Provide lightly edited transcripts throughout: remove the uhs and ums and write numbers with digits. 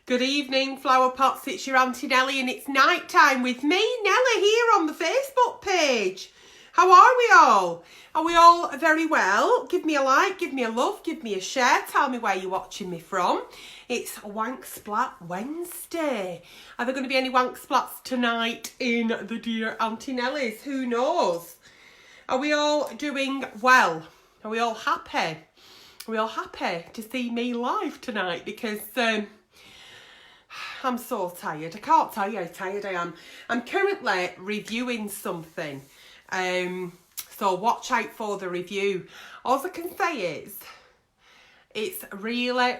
Good evening, flower pots. It's your Auntie Nelly and it's night time with me, Nelly, here on the Facebook page. How are we all? Are we all very well? Give me a like, give me a love, give me a share. Tell me where you're watching me from. It's Wanksplat Wednesday. Are there going to be any wanksplats tonight in the dear Auntie Nelly's? Who knows? Are we all doing well? Are we all happy? Are we all happy to see me live tonight? Because I'm so tired. I can't tell you how tired I am. I'm currently reviewing something. So watch out for the review. All I can say is it's really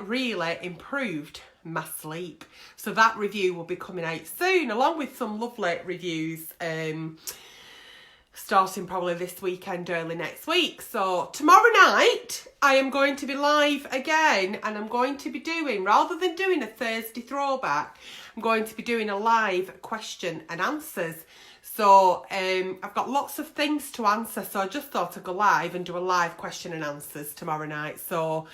improved my sleep. So that review will be coming out soon, along with some lovely reviews. Starting probably this weekend, early next week. So tomorrow night I am going to be live again, and I'm going to be doing, rather than doing a Thursday throwback, I'm going to be doing a live question and answers. So I've got lots of things to answer, so I just thought I'd go live and do a live question and answers tomorrow night. So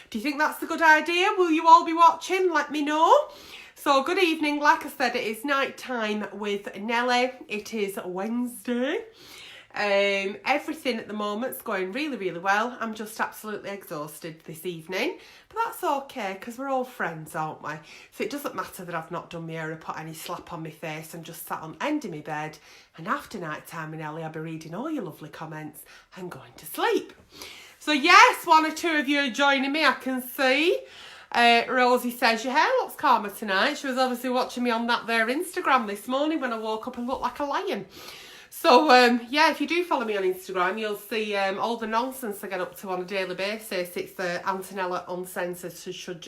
do you think that's a good idea? Will you all be watching? Let me know. So good evening. Like I said, it is night time with Nelly. It is Wednesday. Everything at the moment's going really well. I'm just absolutely exhausted this evening, but that's okay because we're all friends, aren't we? So it doesn't matter that I've not done my hair or put any slap on my face. I'm just sat on the end of my bed, and after night time with Nelly, I'll be reading all your lovely comments and going to sleep. So yes, one or two of you are joining me, I can see. Rosie says, your hair looks calmer tonight. She was obviously watching me on that there Instagram this morning when I woke up and looked like a lion. So, yeah, if you do follow me on Instagram, you'll see all the nonsense I get up to on a daily basis. It's Antonella Uncensored, so should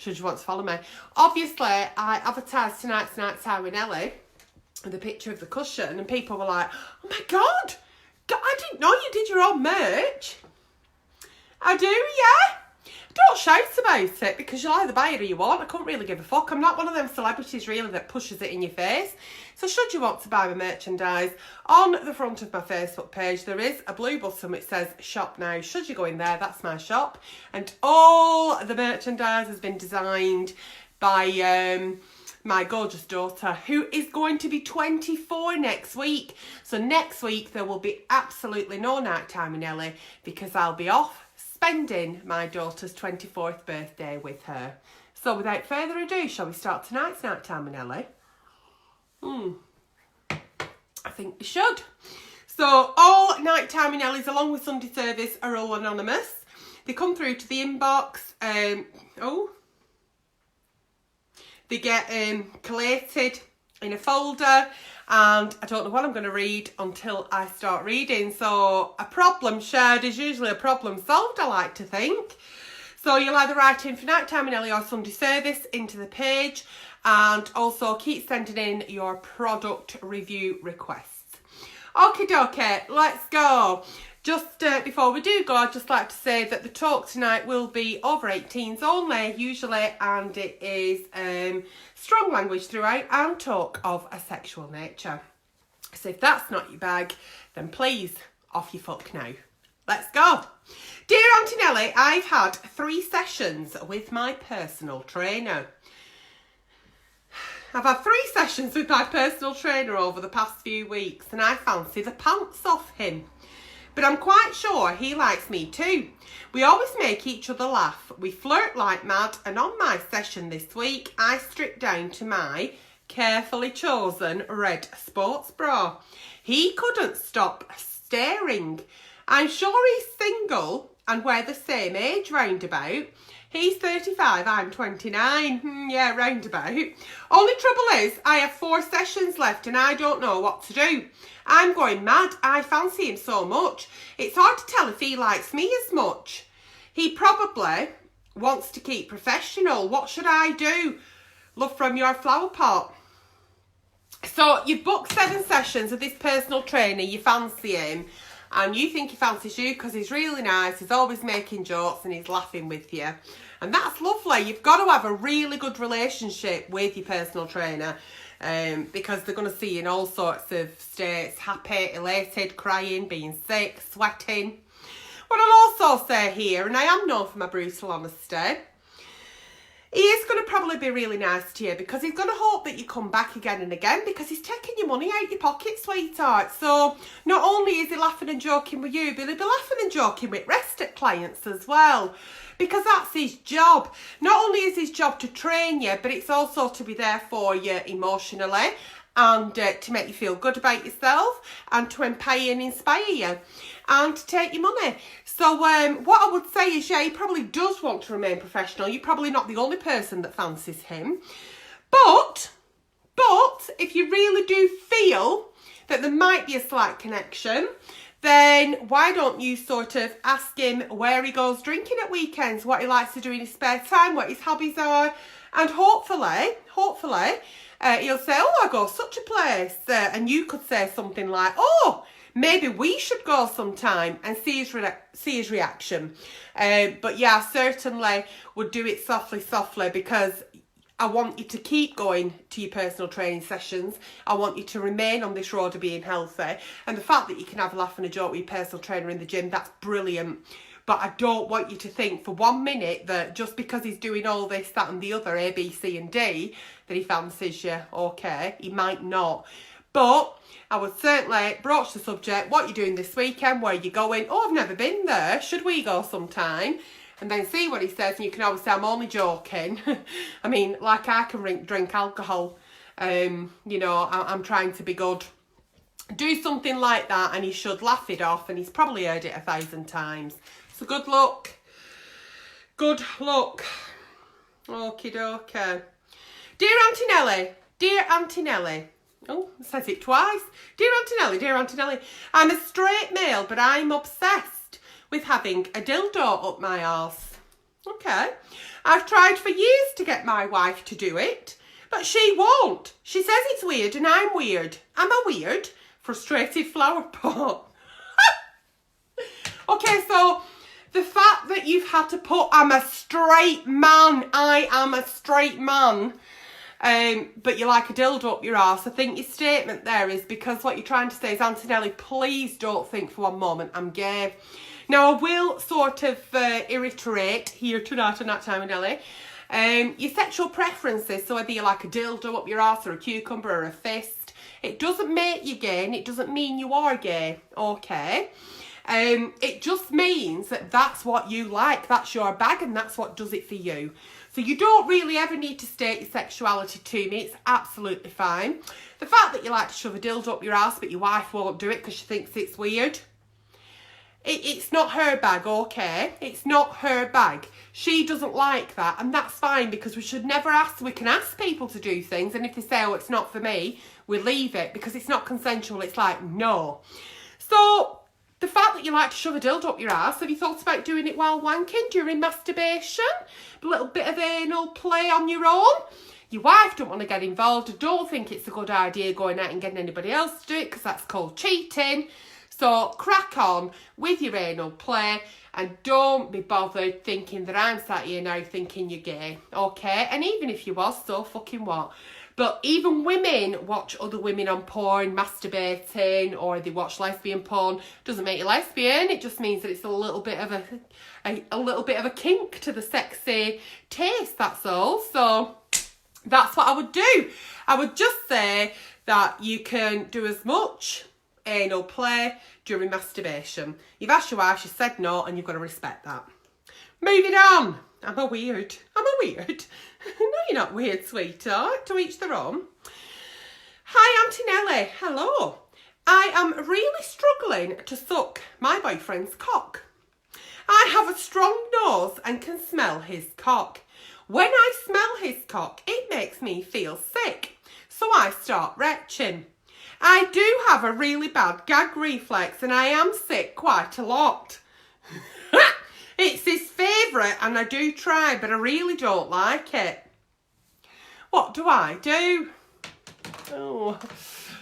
you want to follow me. Obviously, I advertised tonight's night time with Nelly with a picture of the cushion, and people were like, oh my God, I didn't know you did your own merch. I do, yeah. Don't shout about it, because you'll either buy it or you won't. I couldn't really give a fuck. I'm not one of them celebrities really that pushes it in your face. So should you want to buy my merchandise, on the front of my Facebook page there is a blue button which says shop now. Should you go in there, that's my shop. And all the merchandise has been designed by my gorgeous daughter, who is going to be 24 next week. So next week there will be absolutely no nighttime with Nelly, because I'll be off spending my daughter's 24th birthday with her. So without further ado, shall we start tonight's nighttime with Nelly? I think we should. So all nighttime with Nelly's, along with Sunday service, are all anonymous. They come through to the inbox. They get collated in a folder, and I don't know what I'm going to read until I start reading. So a problem shared is usually a problem solved, I like to think. So you'll either write in for nighttime with Nelly or Sunday service into the page, and also keep sending in your product review requests. Okie dokie, let's go. Just before we do go, I'd just like to say that the talk tonight will be over 18s only, usually, and it is strong language throughout and talk of a sexual nature. So if that's not your bag, then please, off your fuck now. Let's go. Dear Auntie Nelly, I've had 3 sessions with my personal trainer. I've had 3 sessions with my personal trainer over the past few weeks, and I fancy the pants off him. But I'm quite sure he likes me too. We always make each other laugh. We flirt like mad, and on my session this week, I stripped down to my carefully chosen red sports bra. He couldn't stop staring. I'm sure he's single and we're the same age roundabout. He's 35, I'm 29. Yeah, roundabout. Only trouble is, I have 4 sessions left and I don't know what to do. I'm going mad. I fancy him so much. It's hard to tell if he likes me as much. He probably wants to keep professional. What should I do? Love from your flower pot. So you've booked 7 sessions with this personal trainer. You fancy him. And you think he fancies you because he's really nice, he's always making jokes and he's laughing with you. And that's lovely. You've got to have a really good relationship with your personal trainer, because they're going to see you in all sorts of states: happy, elated, crying, being sick, sweating. What I'll also say here, and I am known for my brutal honesty, He is going to probably be really nice to you because he's going to hope that you come back again and again because he's taking your money out your pocket, sweetheart. So not only is he laughing and joking with you, but he'll be laughing and joking with rest of clients as well because that's his job. Not only is his job to train you, but it's also to be there for you emotionally and to make you feel good about yourself and to empower and inspire you and to take your money. So what I would say is, yeah, he probably does want to remain professional. You're probably not the only person that fancies him. But if you really do feel that there might be a slight connection, then why don't you sort of ask him where he goes drinking at weekends, what he likes to do in his spare time, what his hobbies are, and hopefully, he'll say, oh, I go such a place. And you could say something like, oh, maybe we should go sometime, and see his reaction. But yeah, I certainly would do it softly because I want you to keep going to your personal training sessions. I want you to remain on this road of being healthy. And the fact that you can have a laugh and a joke with your personal trainer in the gym, that's brilliant. But I don't want you to think for 1 minute that just because he's doing all this, that and the other, A, B, C and D, that he fancies you. Okay, he might not. But I would certainly broach the subject. What are you doing this weekend? Where are you going? Oh, I've never been there. Should we go sometime? And then see what he says. And you can always say, I'm only joking. I mean, like I can drink alcohol. You know, I'm trying to be good. Do something like that and he should laugh it off. And he's probably heard it 1,000 times. So good luck. Good luck. Okie dokie. Dear Auntie Nelly. Dear Auntie Nelly. Oh, it says it twice. Dear Auntie Nelly, I'm a straight male, but I'm obsessed with having a dildo up my arse. Okay. I've tried for years to get my wife to do it, but she won't. She says it's weird and I'm weird. Am I weird? Frustrated flower pot. Okay, so the fact that you've had to put, I'm a straight man, I am a straight man, but you like a dildo up your arse. I think your statement there is because what you're trying to say is, Auntie Nelly, please don't think for 1 moment I'm gay. Now, I will sort of reiterate here tonight on That Time with Nelly, your sexual preferences, so whether you like a dildo up your arse or a cucumber or a fist, it doesn't make you gay and it doesn't mean you are gay, okay? It just means that that's what you like, that's your bag and that's what does it for you. So you don't really ever need to state your sexuality to me, it's absolutely fine. The fact that you like to shove a dildo up your ass but your wife won't do it because she thinks it's weird, it's not her bag, okay? It's not her bag. She doesn't like that and that's fine because we should never ask, we can ask people to do things and if they say, oh, it's not for me, we leave it because it's not consensual, it's like, no. So, the fact that you like to shove a dildo up your ass, have you thought about doing it while wanking during masturbation? A little bit of anal play on your own? Your wife don't want to get involved. I don't think it's a good idea going out and getting anybody else to do it because that's called cheating. So crack on with your anal play and don't be bothered thinking that I'm sat here now thinking you're gay, okay? And even if you was, so fucking what? But even women watch other women on porn masturbating or they watch lesbian porn. Doesn't make you lesbian. It just means that it's a little bit of a kink to the sexy taste, that's all. So that's what I would do. I would just say that you can do as much anal play during masturbation. You've asked your wife, she said no, and you've got to respect that. Moving on. Am I weird? Am I weird? No, you're not weird, sweetheart. To each their own. Hi, Auntie Nelly. Hello. I am really struggling to suck my boyfriend's cock. I have a strong nose and can smell his cock. When I smell his cock, it makes me feel sick, so I start retching. I do have a really bad gag reflex and I am sick quite a lot. It's his favourite and I do try, but I really don't like it. What do I do? Oh.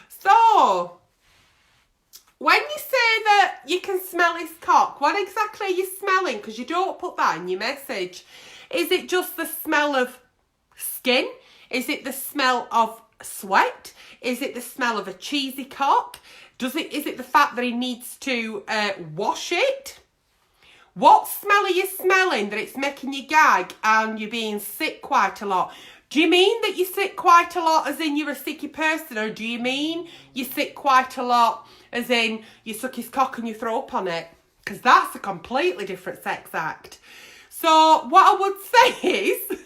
So, when you say that you can smell his cock, what exactly are you smelling? Because you don't put that in your message. Is it just the smell of skin? Is it the smell of sweat? Is it the smell of a cheesy cock? Is it the fact that he needs to wash it? What smell are you smelling that it's making you gag and you're being sick quite a lot? Do you mean that you're sick quite a lot as in you're a sicky person, or do you mean you're sick quite a lot as in you suck his cock and you throw up on it? Because that's a completely different sex act. So what I would say is,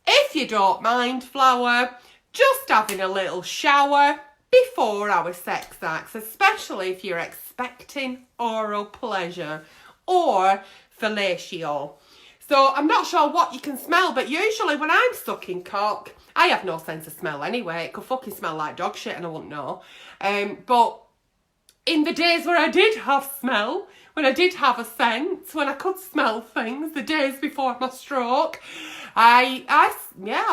if you don't mind, Flower, just having a little shower before our sex acts, especially if you're expecting oral pleasure or fellatio. So I'm not sure what you can smell, but usually when I'm sucking cock, I have no sense of smell anyway. It could fucking smell like dog shit and I wouldn't know. But in the days where I did have smell, when I did have a sense, when I could smell things, the days before my stroke, I've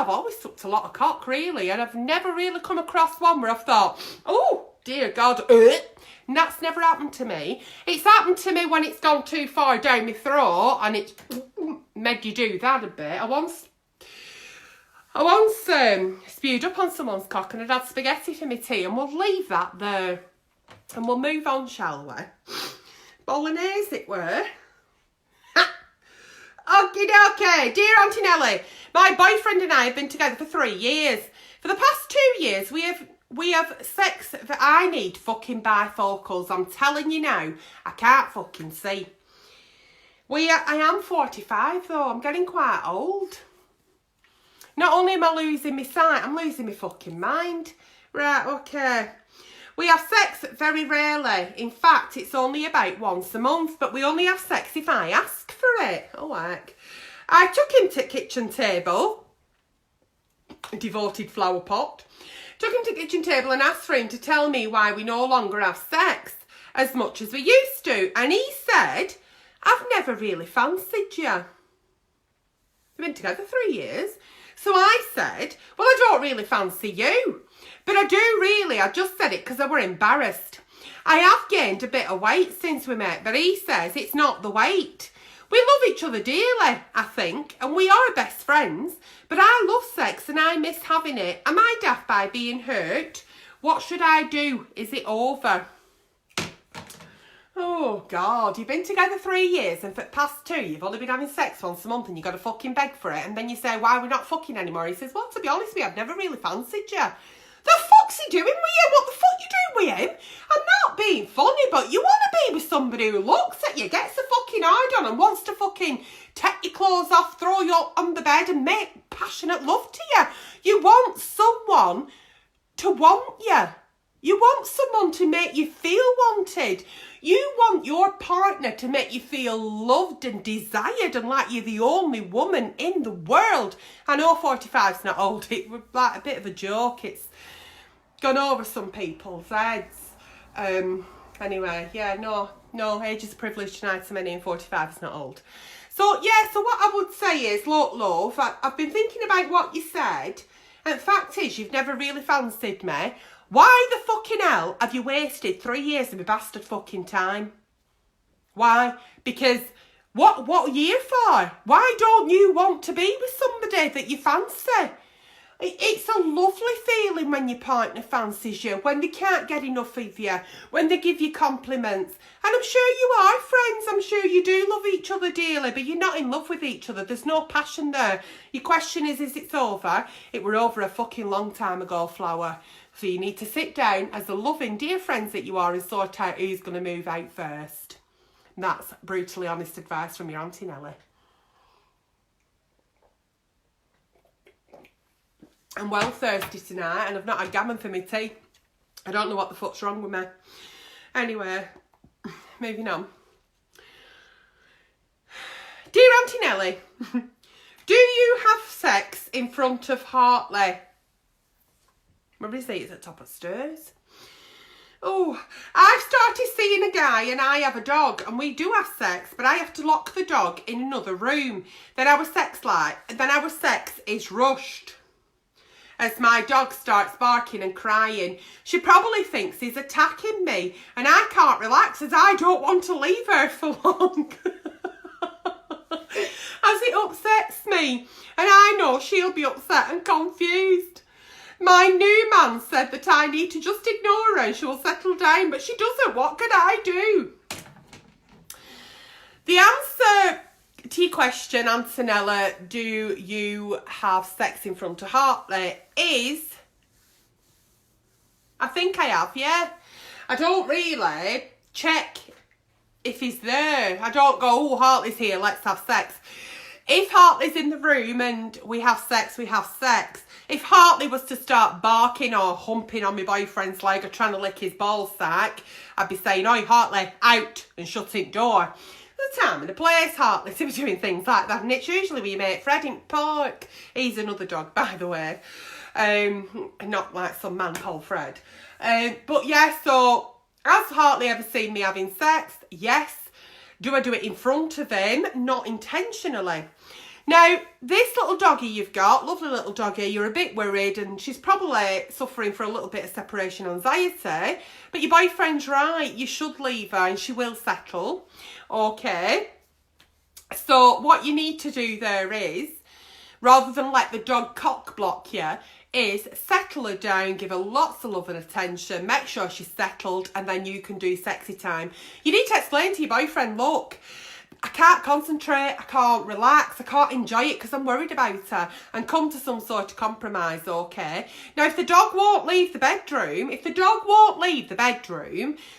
always sucked a lot of cock, really, and I've never really come across one where I've thought, oh, dear God, and that's never happened to me. It's happened to me when it's gone too far down my throat, and it's made you do that a bit. I once spewed up on someone's cock and I'd had spaghetti for my tea, and we'll leave that there. And we'll move on, shall we? Bolognese it were. Okie dokie. Dear Auntie Nelly, my boyfriend and I have been together for 3 years. For the past 2 years, we have sex that I need fucking bifocals. I'm telling you now, I can't fucking see. I am 45 though, I'm getting quite old. Not only am I losing my sight, I'm losing my fucking mind. Right, okay. We have sex very rarely. In fact, it's only about once a month, but we only have sex if I ask for it. Oh, heck. I took him to the kitchen table, devoted flower pot, took him to the kitchen table and asked for him to tell me why we no longer have sex as much as we used to. And he said, I've never really fancied you. We've been together 3 years. So I said, well, I don't really fancy you. But I do really. I just said it because I were embarrassed. I have gained a bit of weight since we met, but he says it's not the weight. We love each other dearly, I think, and we are best friends. But I love sex and I miss having it. Am I daft by being hurt? What should I do? Is it over? Oh, God, you've been together 3 years and for the past 2, you've only been having sex once a month and you've got to fucking beg for it. And then you say, why are we not fucking anymore? He says, well, to be honest with you, I've never really fancied you. The fuck's he doing with you? What the fuck you doing with him? I'm not being funny, but you want to be with somebody who looks at you, gets a fucking hard on and wants to fucking take your clothes off, throw you on the bed and make passionate love to you. You want someone to want you. You want someone to make you feel wanted. You want your partner to make you feel loved and desired and like you're the only woman in the world. I know 45's not old. It was like a bit of a joke. It's gone over some people's heads. Anyway, yeah, no, age is a privilege tonight to many and 45 is not old. So, yeah, so what I would say is, look, love, I've been thinking about what you said. And the fact is, you've never really fancied me. Why the fucking hell have you wasted 3 years of my bastard fucking time? Why? Because what are you here for? Why don't you want to be with somebody that you fancy? It's a lovely feeling when your partner fancies you, when they can't get enough of you, when they give you compliments. And I'm sure you are friends. I'm sure you do love each other dearly, but you're not in love with each other. There's no passion there. Your question is it over? It were over a fucking long time ago, Flower. So you need to sit down as the loving, dear friends that you are and sort out who's going to move out first. And that's brutally honest advice from your Auntie Nelly. I'm well thirsty tonight and I've not had gammon for my tea. I don't know what the fuck's wrong with me. Anyway, moving on. Dear Auntie Nelly, do you have sex in front of Hartley? Remember he said it's at the top of the stairs. Oh, I've started seeing a guy and I have a dog and we do have sex, but I have to lock the dog in another room. Then our sex is rushed. As my dog starts barking and crying, she probably thinks he's attacking me and I can't relax as I don't want to leave her for long. As it upsets me and I know she'll be upset and confused. My new man said that I need to just ignore her and she will settle down, but she doesn't. What can I do? The answer to your question, Antonella, do you have sex in front of Hartley, is, I think I have, yeah. I don't really check if he's there. I don't go, oh, Hartley's here, let's have sex. If Hartley's in the room and we have sex, we have sex. If Hartley was to start barking or humping on my boyfriend's leg or trying to lick his ball sack, I'd be saying, oi, Hartley, out, and shutting the door. There's a time and a place, Hartley, to be doing things like that. And it's usually with your mate Fred in Park. He's another dog, by the way. Not like some man called Fred. But yeah, so has Hartley ever seen me having sex? Yes. Do I do it in front of him? Not intentionally. Now, this little doggy you've got, lovely little doggy, you're a bit worried and she's probably suffering for a little bit of separation anxiety, but your boyfriend's right, you should leave her and she will settle. Okay. So what you need to do there is, rather than let the dog cock block you, is settle her down, give her lots of love and attention, make sure she's settled, and then you can do sexy time. You need to explain to your boyfriend, look, I can't concentrate, I can't relax, I can't enjoy it because I'm worried about her, and come to some sort of compromise, okay? Now, if the dog won't leave the bedroom,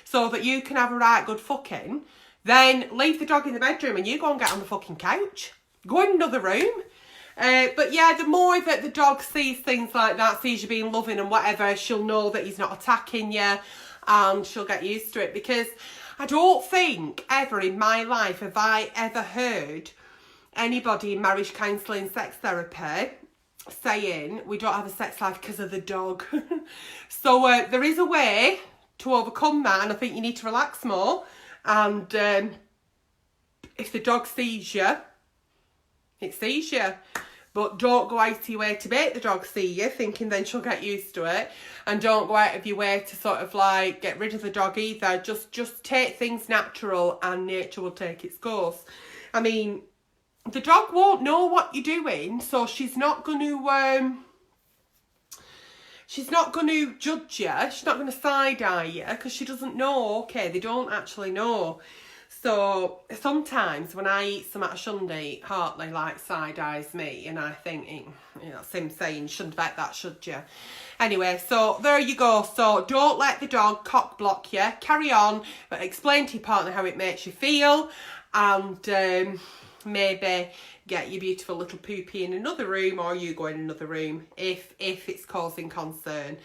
so that you can have a right good fucking, then leave the dog in the bedroom and you go and get on the fucking couch. Go in another room. But yeah, the more that the dog sees things like that, sees you being loving and whatever, she'll know that he's not attacking you and she'll get used to it. Because I don't think ever in my life have I ever heard anybody in marriage counselling, sex therapy saying we don't have a sex life because of the dog. So there is a way to overcome that, and I think you need to relax more. And if the dog sees you, it sees you. But don't go out of your way to make the dog see you, thinking then she'll get used to it. And don't go out of your way to sort of like get rid of the dog either. Just take things natural and nature will take its course. I mean, the dog won't know what you're doing, so she's not going to judge you. She's not going to side-eye you because she doesn't know. Okay, they don't actually know. So sometimes when I eat some at a Sunday, Hartley like side-eyes me and I think, that's him saying, shouldn't bet that, should you? Anyway, so there you go. So don't let the dog cock block you. Carry on, but explain to your partner how it makes you feel, and maybe get your beautiful little poopy in another room, or you go in another room if it's causing concern.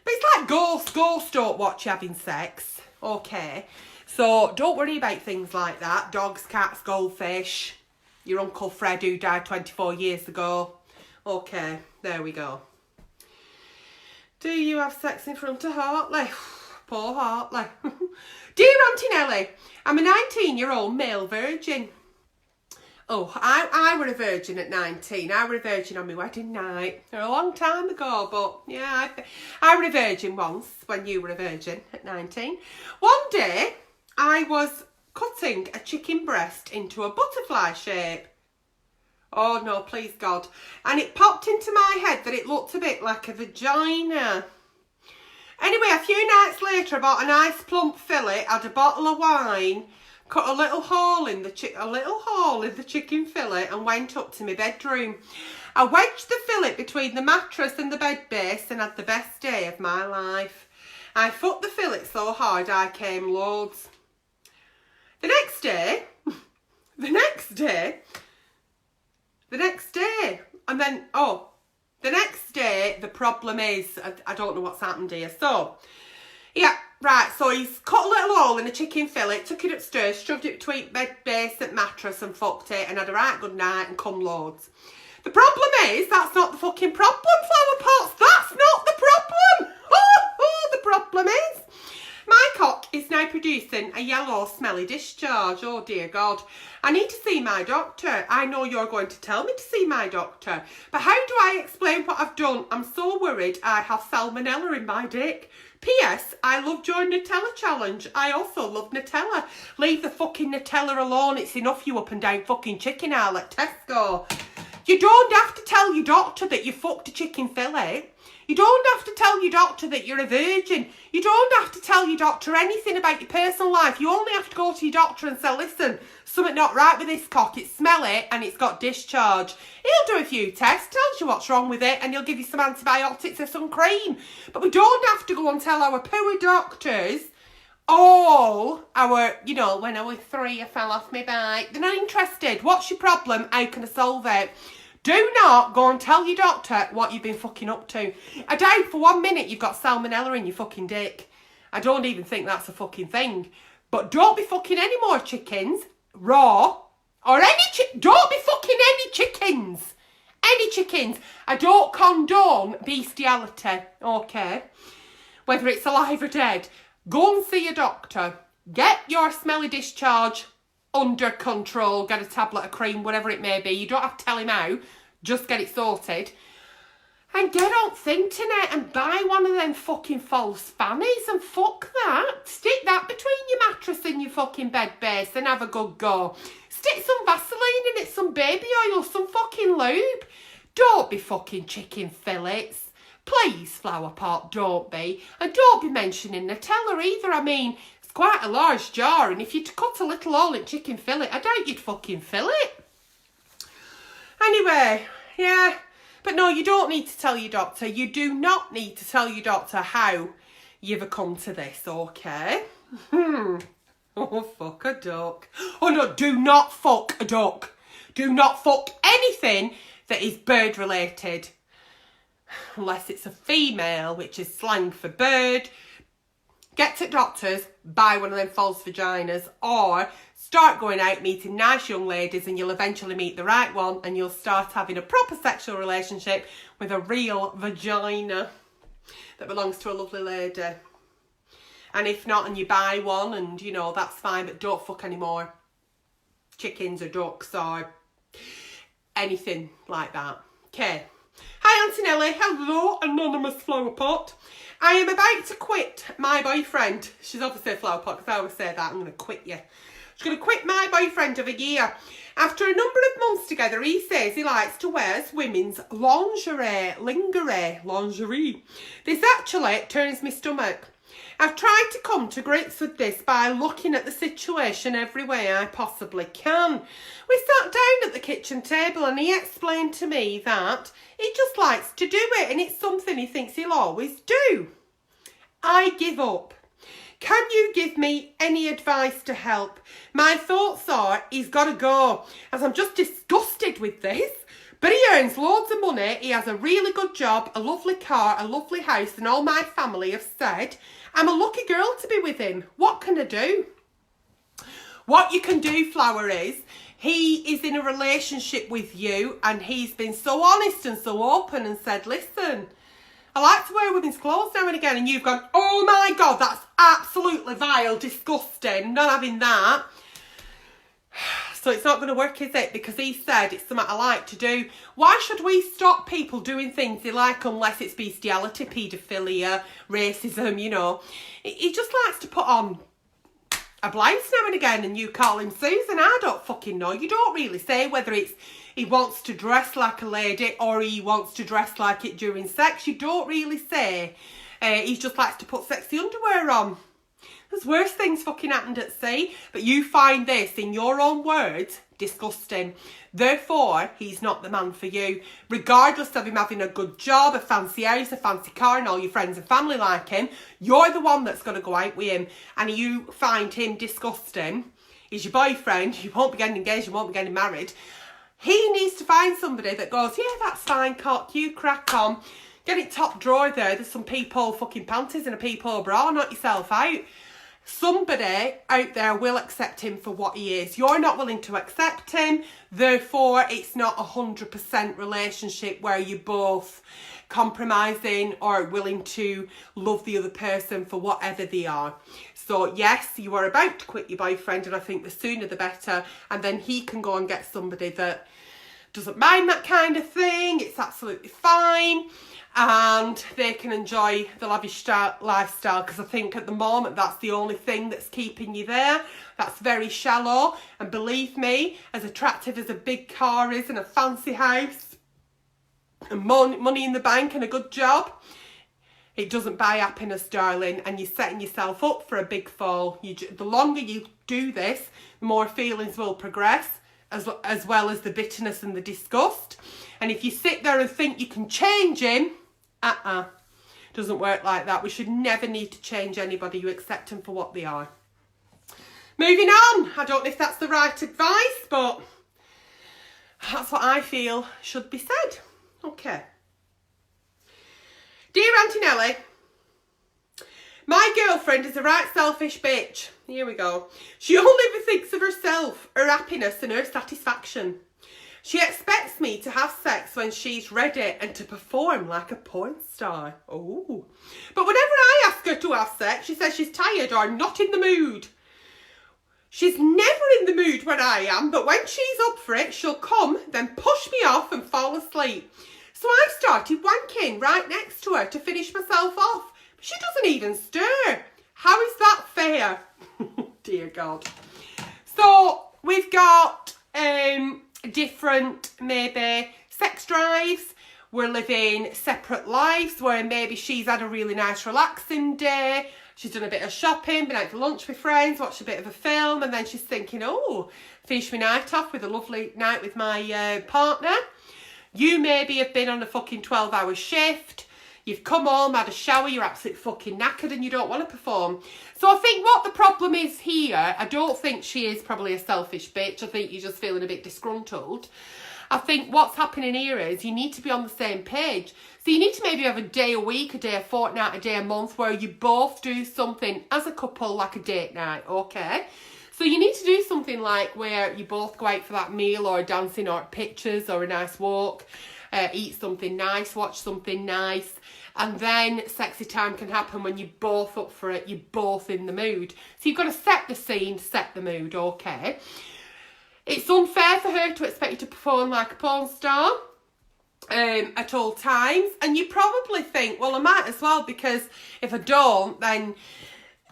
But it's like ghosts don't watch you having sex, okay? So don't worry about things like that. Dogs, cats, goldfish, your Uncle Fred who died 24 years ago. Okay, there we go. Do you have sex in front of Hartley? Poor Hartley. Dear Auntie Nelly, I'm a 19-year-old male virgin. Oh, I were a virgin at 19. I were a virgin on my wedding night. A long time ago, but yeah, I were a virgin once when you were a virgin at 19. One day, I was cutting a chicken breast into a butterfly shape. Oh no, please God. And it popped into my head that it looked a bit like a vagina. Anyway, a few nights later, I bought a nice plump fillet, had a bottle of wine, cut a little hole in the chicken fillet and went up to my bedroom. I wedged the fillet between the mattress and the bed base and had the best day of my life. I fucked the fillet so hard I came loads. The next day, the problem is, I don't know what's happened here. So, yeah, right, so he's cut a little hole in the chicken fillet, took it upstairs, shoved it between bed base and mattress and fucked it and had a right good night and come loads. The problem is, that's not the fucking problem, flower pots. That's not the problem. The problem is, my cock is now producing a yellow smelly discharge. Oh dear God. I need to see my doctor. I know you're going to tell me to see my doctor, but how do I explain what I've done? I'm so worried I have salmonella in my dick. P.S. I love your Nutella challenge. I also love Nutella. Leave the fucking Nutella alone. It's enough you up and down fucking chicken aisle at Tesco. You don't have to tell your doctor that you fucked a chicken fillet. You don't have to tell your doctor that you're a virgin. You don't have to tell your doctor anything about your personal life. You only have to go to your doctor and say, listen, something not right with this cock. It's smelly and it's got discharge. He'll do a few tests, tells you what's wrong with it, and he'll give you some antibiotics or some cream. But we don't have to go and tell our poor doctors all our, you know, when I was 3, I fell off my bike. They're not interested. What's your problem? How can I solve it? Do not go and tell your doctor what you've been fucking up to. I doubt for 1 minute you've got salmonella in your fucking dick. I don't even think that's a fucking thing. But don't be fucking any more chickens, raw, or don't be fucking any chickens. Any chickens. I don't condone bestiality, okay? Whether it's alive or dead. Go and see a doctor. Get your smelly discharge under control, get a tablet of cream, whatever it may be. You don't have to tell him how, just get it sorted. And get on Thinternet and buy one of them fucking false fannies and fuck that. Stick that between your mattress and your fucking bed base and have a good go. Stick some Vaseline in it, some baby oil, some fucking lube. Don't be fucking chicken fillets. Please, flower pot, don't be. And don't be mentioning Nutella either. I mean, it's quite a large jar, and if you'd cut a little hole in chicken fillet, I doubt you'd fucking fill it. Anyway, yeah. But no, you don't need to tell your doctor. You do not need to tell your doctor how you've come to this, okay? Oh, fuck a duck. Oh no, do not fuck a duck. Do not fuck anything that is bird related. Unless it's a female, which is slang for bird. Get to doctors, buy one of them false vaginas, or start going out meeting nice young ladies, and you'll eventually meet the right one and you'll start having a proper sexual relationship with a real vagina that belongs to a lovely lady. And if not, and you buy one, and you know, that's fine, but don't fuck any more chickens or ducks or anything like that. Okay. Hi Aunty Nelly. Hello, anonymous flower pot. I am about to quit my boyfriend. She's obviously a flower pot because I always say that. I'm going to quit you. She's going to quit my boyfriend of a year. After a number of months together, he says he likes to wear women's lingerie. This actually turns my stomach. I've tried to come to grips with this by looking at the situation every way I possibly can. We sat down at the kitchen table and he explained to me that he just likes to do it and it's something he thinks he'll always do. I give up. Can you give me any advice to help? My thoughts are he's got to go, as I'm just disgusted with this. But he earns loads of money, he has a really good job, a lovely car, a lovely house, and all my family have said I'm a lucky girl to be with him. What can I do? What you can do, Flower, is he is in a relationship with you and he's been so honest and so open and said, listen, I like to wear women's clothes now and again, and you've gone, oh my God, that's absolutely vile, disgusting, not having that. So it's not going to work, is it? Because he said it's something I like to do. Why should we stop people doing things they like unless it's bestiality, paedophilia, racism, you know? He just likes to put on a blouse now and again, and you call him Susan. I don't fucking know. You don't really say whether it's he wants to dress like a lady or he wants to dress like it during sex. You don't really say. He just likes to put sexy underwear on. There's worse things fucking happened at sea, but you find this, in your own words, disgusting. Therefore, he's not the man for you. Regardless of him having a good job, a fancy house, a fancy car, and all your friends and family like him, you're the one that's going to go out with him. And you find him disgusting. He's your boyfriend. You won't be getting engaged. You won't be getting married. He needs to find somebody that goes, yeah, that's fine, cock, you crack on. Get it top drawer there. There's some peephole fucking panties and a peephole bra. Knock yourself out. Somebody out there will accept him for what he is. You're not willing to accept him, therefore it's not 100% relationship where you're both compromising or willing to love the other person for whatever they are. So yes, you are about to quit your boyfriend, and I think the sooner the better, and then he can go and get somebody that doesn't mind that kind of thing. It's absolutely fine. And they can enjoy the lavish lifestyle, because I think at the moment that's the only thing that's keeping you there. That's very shallow, and believe me, as attractive as a big car is and a fancy house and money in the bank and a good job, it doesn't buy happiness, darling, and you're setting yourself up for a big fall. The longer you do this, the more feelings will progress, as well as the bitterness and the disgust. And if you sit there and think you can change him, doesn't work like that. We should never need to change anybody. You accept them for what they are. Moving on. I don't know if that's the right advice, but that's what I feel should be said. Okay. Dear Auntie Nelly, my girlfriend is a right selfish bitch. Here we go. She only ever thinks of herself, her happiness and her satisfaction. She expects me to have sex when she's ready and to perform like a porn star. Oh. But whenever I ask her to have sex, she says she's tired or not in the mood. She's never in the mood when I am, but when she's up for it, she'll come, then push me off and fall asleep. So I've started wanking right next to her to finish myself off. But she doesn't even stir. How is that fair? Dear God. So we've got different maybe sex drives. We're living separate lives where maybe she's had a really nice relaxing day. She's done a bit of shopping, been out for lunch with friends, watched a bit of a film, and then she's thinking, oh, finish my night off with a lovely night with my partner. You maybe have been on a fucking 12-hour shift. You've come home, had a shower, you're absolutely fucking knackered and you don't want to perform. So I think what the problem is here, I don't think she is probably a selfish bitch. I think you're just feeling a bit disgruntled. I think what's happening here is you need to be on the same page. So you need to maybe have a day a week, a day a fortnight, a day a month where you both do something as a couple, like a date night, okay? So you need to do something like where you both go out for that meal or dancing or pictures or a nice walk, eat something nice, watch something nice. And then sexy time can happen when you're both up for it, you're both in the mood. So you've got to set the scene, set the mood, okay? It's unfair for her to expect you to perform like a porn star at all times. And you probably think, well, I might as well, because if I don't, then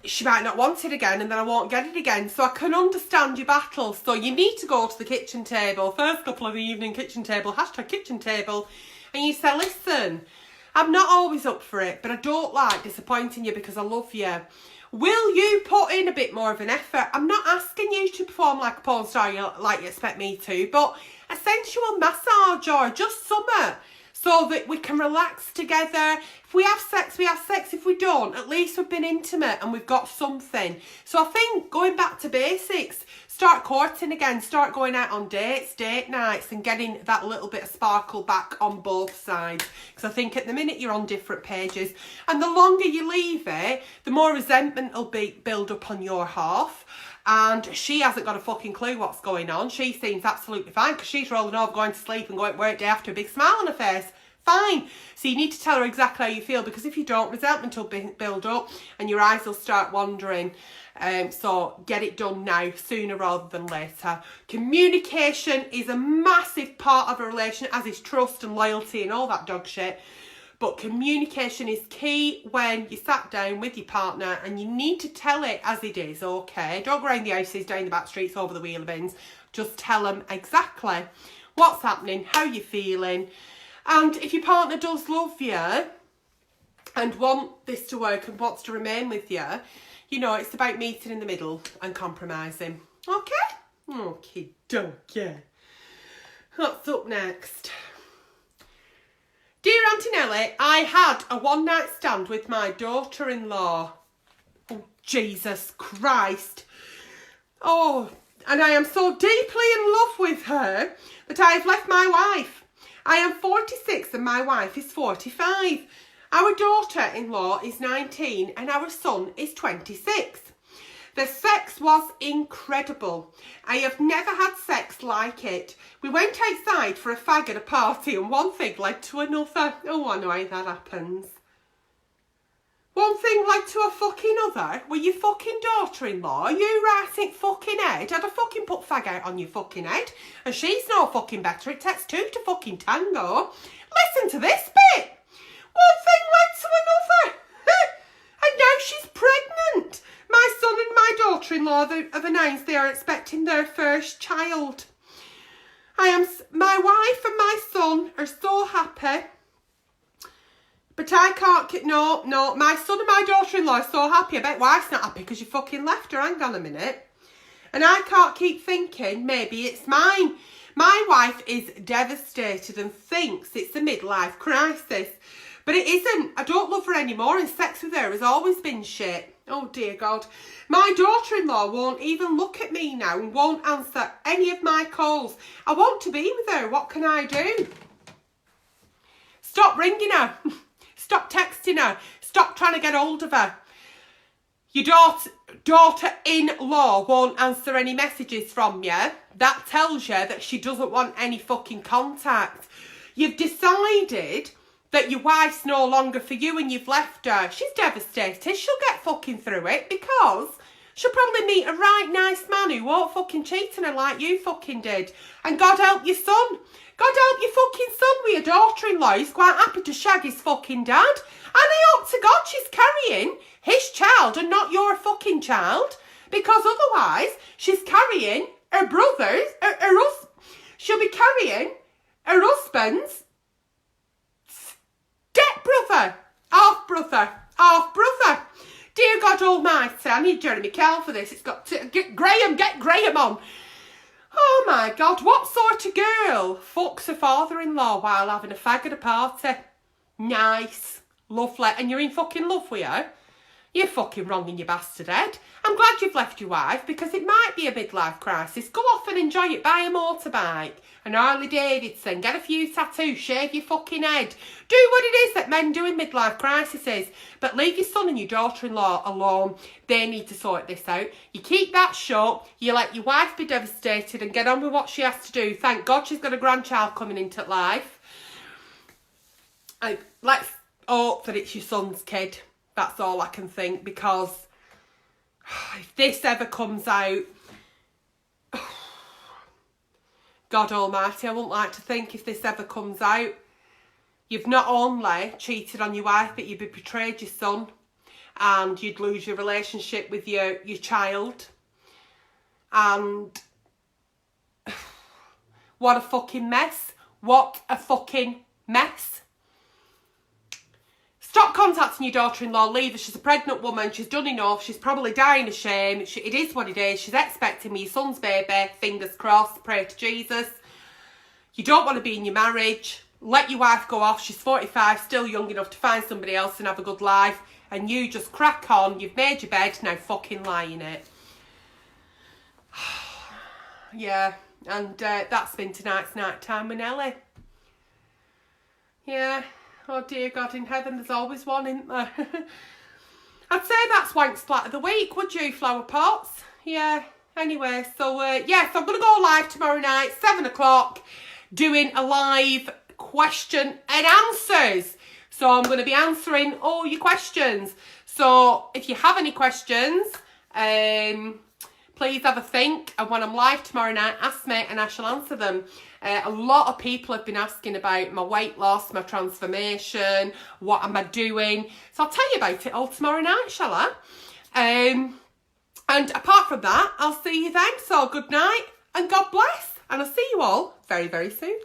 she might not want it again and then I won't get it again. So I can understand your battle. So you need to go to the kitchen table, first couple of the evening kitchen table, #kitchen table, and you say, listen, I'm not always up for it, but I don't like disappointing you because I love you. Will you put in a bit more of an effort? I'm not asking you to perform like a porn star like you expect me to, but a sensual massage or just something so that we can relax together. If we have sex, we have sex. If we don't, at least we've been intimate and we've got something. So I think going back to basics, start courting again, start going out on dates, date nights, and getting that little bit of sparkle back on both sides. Because I think at the minute you're on different pages. And the longer you leave it, the more resentment will build up on your half. And she hasn't got a fucking clue what's going on. She seems absolutely fine because she's rolling over, going to sleep and going to work day after, a big smile on her face. Fine. So you need to tell her exactly how you feel, because if you don't, resentment will build up and your eyes will start wandering. So get it done now, sooner rather than later. Communication is a massive part of a relationship, as is trust and loyalty and all that dog shit. But communication is key when you sat down with your partner, and you need to tell it as it is, okay? Don't go around the houses, down the back streets, over the wheelie bins. Just tell them exactly what's happening, how you're feeling. And if your partner does love you and want this to work and wants to remain with you, you know, it's about meeting in the middle and compromising. Okay? Okie dokie. What's up next? Dear Auntie Nelly, I had a one-night stand with my daughter-in-law. Oh, Jesus Christ. Oh, and I am so deeply in love with her that I have left my wife. I am 46 and my wife is 45. Our daughter-in-law is 19 and our son is 26. The sex was incredible. I have never had sex like it. We went outside for a fag at a party and one thing led to another. Oh, I know how that happens. One thing led to a fucking other with your fucking daughter-in-law. You right fucking head. I'd have fucking put fag out on your fucking head. And she's no fucking better. It takes two to fucking tango. Listen to this bit. One thing led to another. And now she's pregnant. My son and my daughter-in-law have announced they are expecting their first child. My wife and my son are so happy. But I can't, no, my son and my daughter-in-law are so happy. I bet wife's not happy because you fucking left her. Hang on a minute. And I can't keep thinking maybe it's mine. My wife is devastated and thinks it's a midlife crisis. But it isn't. I don't love her anymore and sex with her has always been shit. Oh dear God. My daughter-in-law won't even look at me now and won't answer any of my calls. I want to be with her. What can I do? Stop ringing her. Stop texting her. Stop trying to get hold of her. Your daughter-in-law won't answer any messages from you. That tells you that she doesn't want any fucking contact. You've decided that your wife's no longer for you and you've left her. She's devastated. She'll get fucking through it because she'll probably meet a right nice man who won't fucking cheat on her like you fucking did. And God help your son. God help your fucking son with your daughter-in-law. He's quite happy to shag his fucking dad. And I hope to God she's carrying his child and not your fucking child. Because otherwise, she's carrying her brother's, she'll be carrying her husband's step-brother, half-brother. Dear God Almighty, I need Jeremy Kell for this. It's got to, get Graham on. Oh my God, what sort of girl fucks her father-in-law while having a fag at a party? Nice, lovely, and you're in fucking love with her? You're fucking wrong in your bastard head. I'm glad you've left your wife because it might be a midlife crisis. Go off and enjoy it. Buy a motorbike, an Harley Davidson, get a few tattoos, shave your fucking head. Do what it is that men do in midlife crises. But leave your son and your daughter-in-law alone. They need to sort this out. You keep that shut. You let your wife be devastated and get on with what she has to do. Thank God she's got a grandchild coming into life. Let's hope that it's your son's kid. That's all I can think, because if this ever comes out, God Almighty, I wouldn't like to think if this ever comes out, you've not only cheated on your wife, but you've betrayed your son and you'd lose your relationship with your child. And what a fucking mess. What a fucking mess. Stop contacting your daughter-in-law, leave her. She's a pregnant woman, she's done enough, she's probably dying of shame. It is what it is. She's expecting me, your son's baby, fingers crossed, pray to Jesus. You don't want to be in your marriage. Let your wife go off, she's 45, still young enough to find somebody else and have a good life. And you just crack on, you've made your bed, now fucking lie in it. Yeah, and that's been tonight's night time with Nelly. Yeah. Oh dear God in heaven, there's always one, isn't there? I'd say that's wanksplat of the week, would you, flower pots? Yeah, anyway, so yeah, so I'm going to go live tomorrow night, 7 o'clock, doing a live question and answers. So I'm going to be answering all your questions. So if you have any questions, please have a think. And when I'm live tomorrow night, ask me and I shall answer them. A lot of people have been asking about my weight loss, my transformation, what am I doing. So I'll tell you about it all tomorrow night, shall I? And apart from that, I'll see you then. So good night and God bless. And I'll see you all very, very soon.